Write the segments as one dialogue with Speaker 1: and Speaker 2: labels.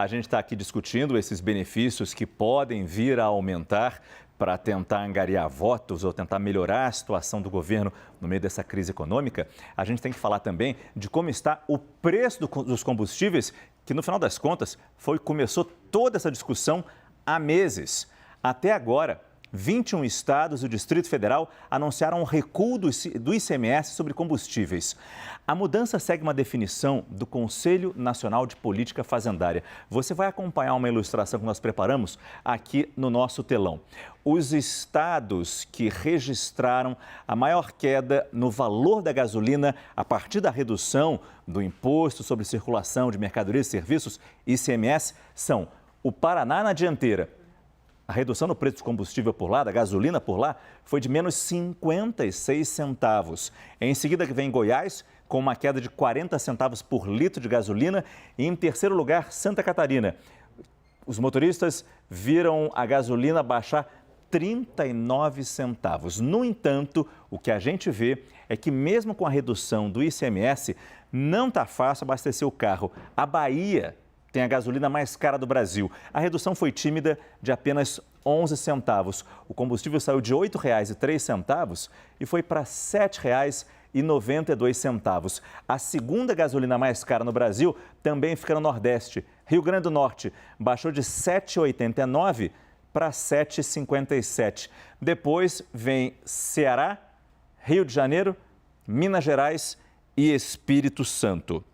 Speaker 1: A gente está aqui discutindo esses benefícios que podem vir a aumentar para tentar angariar votos ou tentar melhorar a situação do governo no meio dessa crise econômica. A gente tem que falar também de como está o preço dos combustíveis, que no final das contas começou toda essa discussão há meses. Até agora, 21 estados e o Distrito Federal anunciaram um recuo do ICMS sobre combustíveis. A mudança segue uma definição do Conselho Nacional de Política Fazendária. Você vai acompanhar uma ilustração que nós preparamos aqui no nosso telão. Os estados que registraram a maior queda no valor da gasolina a partir da redução do Imposto sobre Circulação de Mercadorias e Serviços, ICMS, são o Paraná na dianteira. A redução no preço do combustível por lá, da gasolina por lá, foi de menos 56 centavos. Em seguida vem Goiás, com uma queda de 40 centavos por litro de gasolina. E em terceiro lugar, Santa Catarina. Os motoristas viram a gasolina baixar 39 centavos. No entanto, o que a gente vê é que mesmo com a redução do ICMS, não está fácil abastecer o carro. A Bahia tem a gasolina mais cara do Brasil. A redução foi tímida, de apenas 11 centavos. O combustível saiu de R$ 8,03 e foi para R$ 7,92. A segunda gasolina mais cara no Brasil também fica no Nordeste. Rio Grande do Norte baixou de R$ 7,89 para R$ 7,57. Depois vem Ceará, Rio de Janeiro, Minas Gerais e Espírito Santo.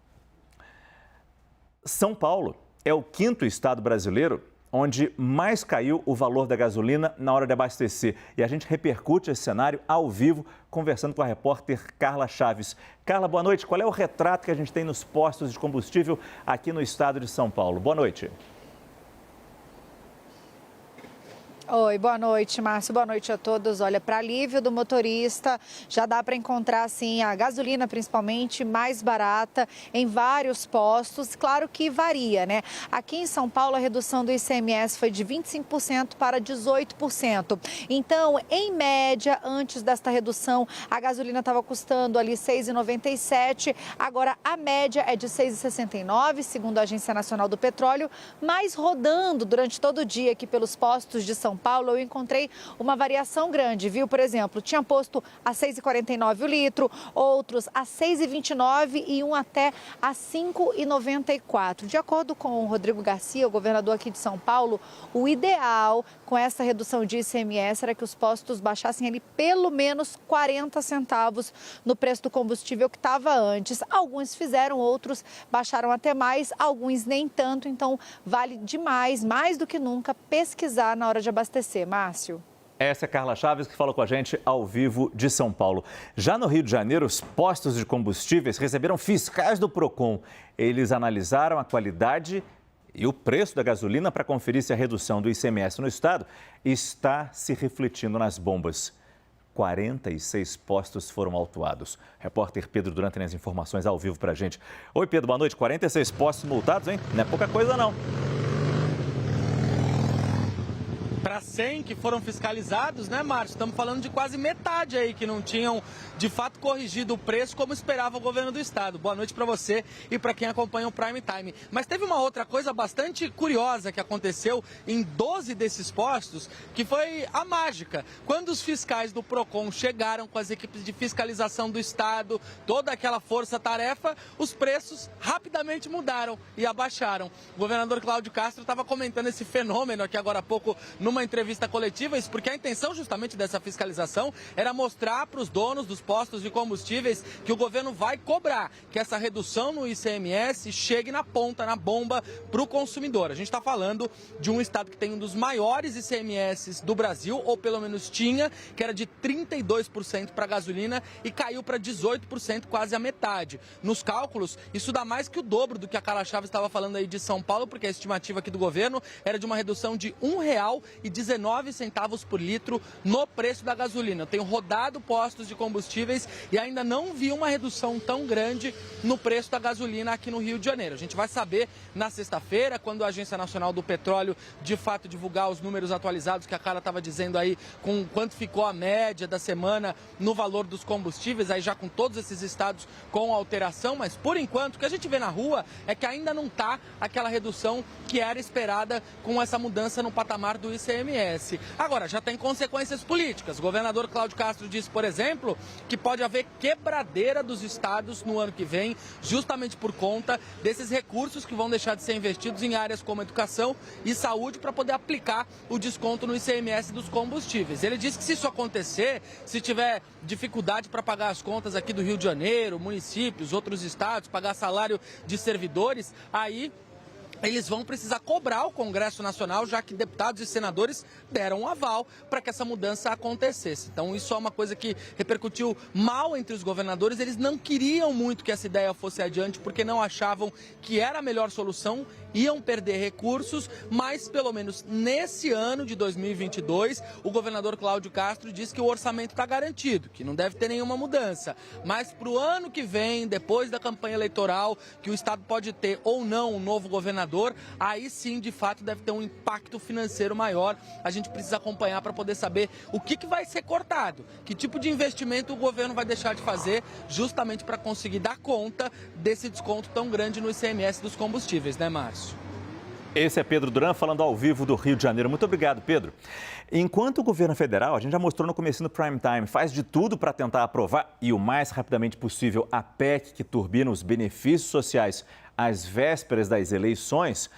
Speaker 1: São Paulo é o quinto estado brasileiro onde mais caiu o valor da gasolina na hora de abastecer. E a gente repercute esse cenário ao vivo, conversando com a repórter Carla Chaves. Carla, boa noite. Qual é o retrato que a gente tem nos postos de combustível aqui no estado de São Paulo? Boa noite.
Speaker 2: Oi, boa noite, Márcio. Boa noite a todos. Olha, para alívio do motorista, já dá para encontrar, assim, a gasolina, principalmente, mais barata em vários postos. Claro que varia, né? Aqui em São Paulo, a redução do ICMS foi de 25% para 18%. Então, em média, antes desta redução, a gasolina estava custando ali R$ 6,97. Agora, a média é de R$ 6,69, segundo a Agência Nacional do Petróleo. Mas rodando durante todo o dia aqui pelos postos de São Paulo, eu encontrei uma variação grande, viu? Por exemplo, tinha posto a R$ 6,49 o litro, outros a R$ 6,29 e um até a R$ 5,94. De acordo com o Rodrigo Garcia, o governador aqui de São Paulo, o ideal com essa redução de ICMS era que os postos baixassem ali pelo menos 40 centavos no preço do combustível que estava antes. Alguns fizeram, outros baixaram até mais, alguns nem tanto. Então, vale demais, mais do que nunca, pesquisar na hora de abastecer. Márcio.
Speaker 1: Essa é a Carla Chaves, que falou com a gente ao vivo de São Paulo. Já no Rio de Janeiro, os postos de combustíveis receberam fiscais do Procon. Eles analisaram a qualidade e o preço da gasolina para conferir se a redução do ICMS no estado está se refletindo nas bombas. 46 postos foram autuados. Repórter Pedro Duran tem as informações ao vivo para a gente. Oi, Pedro, boa noite. 46 postos multados, hein? Não é pouca coisa, não.
Speaker 3: Para 100 que foram fiscalizados, né, Márcio? Estamos falando de quase metade aí que não tinham, de fato, corrigido o preço como esperava o governo do estado. Boa noite para você e para quem acompanha o Prime Time. Mas teve uma outra coisa bastante curiosa que aconteceu em 12 desses postos, que foi a mágica. Quando os fiscais do Procon chegaram com as equipes de fiscalização do estado, toda aquela força-tarefa, os preços rapidamente mudaram e abaixaram. O governador Cláudio Castro estava comentando esse fenômeno aqui agora há pouco numa entrevista coletiva, isso porque a intenção justamente dessa fiscalização era mostrar para os donos dos postos de combustíveis que o governo vai cobrar, que essa redução no ICMS chegue na ponta, na bomba, para o consumidor. A gente está falando de um estado que tem um dos maiores ICMS do Brasil, ou pelo menos tinha, que era de 32% para gasolina e caiu para 18%, quase a metade. Nos cálculos, isso dá mais que o dobro do que a Carla Chaves estava falando aí de São Paulo, porque a estimativa aqui do governo era de uma redução de R$ 19 centavos por litro no preço da gasolina. Eu tenho rodado postos de combustíveis e ainda não vi uma redução tão grande no preço da gasolina aqui no Rio de Janeiro. A gente vai saber na sexta-feira, quando a Agência Nacional do Petróleo de fato divulgar os números atualizados que a Carla estava dizendo aí, com quanto ficou a média da semana no valor dos combustíveis, aí já com todos esses estados com alteração, mas por enquanto o que a gente vê na rua é que ainda não está aquela redução que era esperada com essa mudança no patamar do ICMS. Agora, já tem consequências políticas. O governador Cláudio Castro disse, por exemplo, que pode haver quebradeira dos estados no ano que vem, justamente por conta desses recursos que vão deixar de ser investidos em áreas como educação e saúde para poder aplicar o desconto no ICMS dos combustíveis. Ele disse que se isso acontecer, se tiver dificuldade para pagar as contas aqui do Rio de Janeiro, municípios, outros estados, pagar salário de servidores, aí eles vão precisar cobrar o Congresso Nacional, já que deputados e senadores deram um aval para que essa mudança acontecesse. Então, isso é uma coisa que repercutiu mal entre os governadores. Eles não queriam muito que essa ideia fosse adiante, porque não achavam que era a melhor solução, iam perder recursos, mas pelo menos nesse ano de 2022, o governador Cláudio Castro disse que o orçamento está garantido, que não deve ter nenhuma mudança. Mas para o ano que vem, depois da campanha eleitoral, que o Estado pode ter ou não um novo governador, aí sim, de fato, deve ter um impacto financeiro maior. A gente precisa acompanhar para poder saber o que vai ser cortado, que tipo de investimento o governo vai deixar de fazer, justamente para conseguir dar conta desse desconto tão grande no ICMS dos combustíveis, né, Márcio?
Speaker 1: Esse é Pedro Duran falando ao vivo do Rio de Janeiro. Muito obrigado, Pedro. Enquanto o governo federal, a gente já mostrou no comecinho do Prime Time, faz de tudo para tentar aprovar e o mais rapidamente possível a PEC que turbina os benefícios sociais às vésperas das eleições,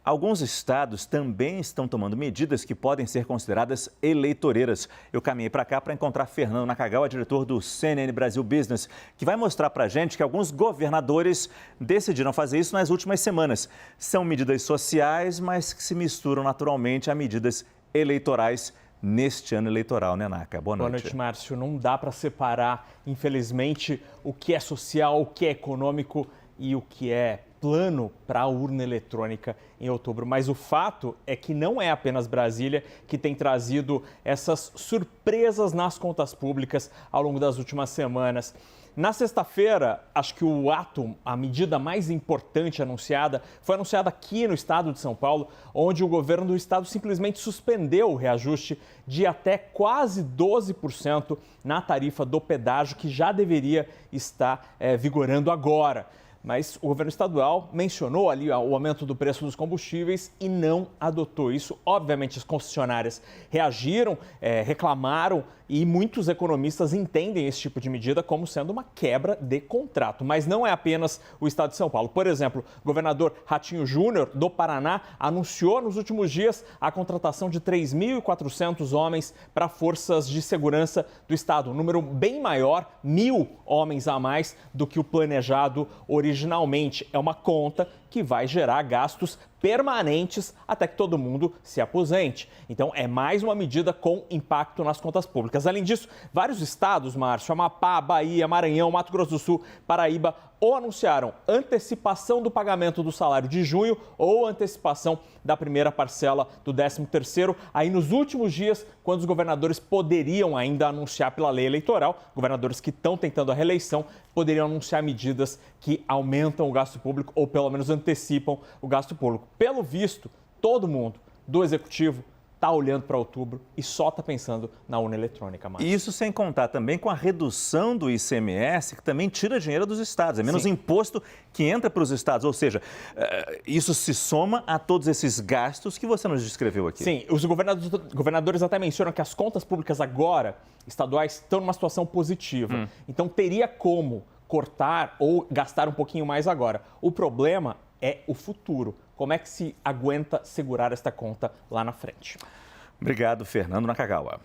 Speaker 1: alguns estados também estão tomando medidas que podem ser consideradas eleitoreiras. Eu caminhei para cá para encontrar Fernando Nakagawa, diretor do CNN Brasil Business, que vai mostrar para a gente que alguns governadores decidiram fazer isso nas últimas semanas. São medidas sociais, mas que se misturam naturalmente a medidas eleitorais neste ano eleitoral, né, Naka? Boa noite.
Speaker 4: Boa noite, Márcio. Não dá para separar, infelizmente, o que é social, o que é econômico e o que é plano para a urna eletrônica em outubro. Mas o fato é que não é apenas Brasília que tem trazido essas surpresas nas contas públicas ao longo das últimas semanas. Na sexta-feira, acho que a medida mais importante anunciada, foi anunciada aqui no estado de São Paulo, onde o governo do estado simplesmente suspendeu o reajuste de até quase 12% na tarifa do pedágio, que já deveria estar vigorando agora. Mas o governo estadual mencionou ali o aumento do preço dos combustíveis e não adotou isso. Obviamente, as concessionárias reagiram, reclamaram e muitos economistas entendem esse tipo de medida como sendo uma quebra de contrato. Mas não é apenas o estado de São Paulo. Por exemplo, o governador Ratinho Júnior, do Paraná, anunciou nos últimos dias a contratação de 3.400 homens para forças de segurança do estado. Um número bem maior, 1.000 homens a mais do que o planejado originalmente. É uma conta que vai gerar gastos permanentes até que todo mundo se aposente. Então, é mais uma medida com impacto nas contas públicas. Além disso, vários estados, Márcio, Amapá, Bahia, Maranhão, Mato Grosso do Sul, Paraíba, ou anunciaram antecipação do pagamento do salário de junho ou antecipação da primeira parcela do 13º. Aí, nos últimos dias, quando os governadores poderiam ainda anunciar pela lei eleitoral, governadores que estão tentando a reeleição, poderiam anunciar medidas que aumentam o gasto público ou pelo menos antecipam o gasto público. Pelo visto, todo mundo do executivo está olhando para outubro e só está pensando na urna eletrônica. Márcio.
Speaker 1: Isso sem contar também com a redução do ICMS, que também tira dinheiro dos estados. É menos imposto que entra para os estados. Ou seja, isso se soma a todos esses gastos que você nos descreveu aqui.
Speaker 4: Sim, os governadores até mencionam que as contas públicas agora, estaduais, estão numa situação positiva. Então, teria como cortar ou gastar um pouquinho mais agora. O problema é o futuro. Como é que se aguenta segurar esta conta lá na frente?
Speaker 1: Obrigado, Fernando Nakagawa.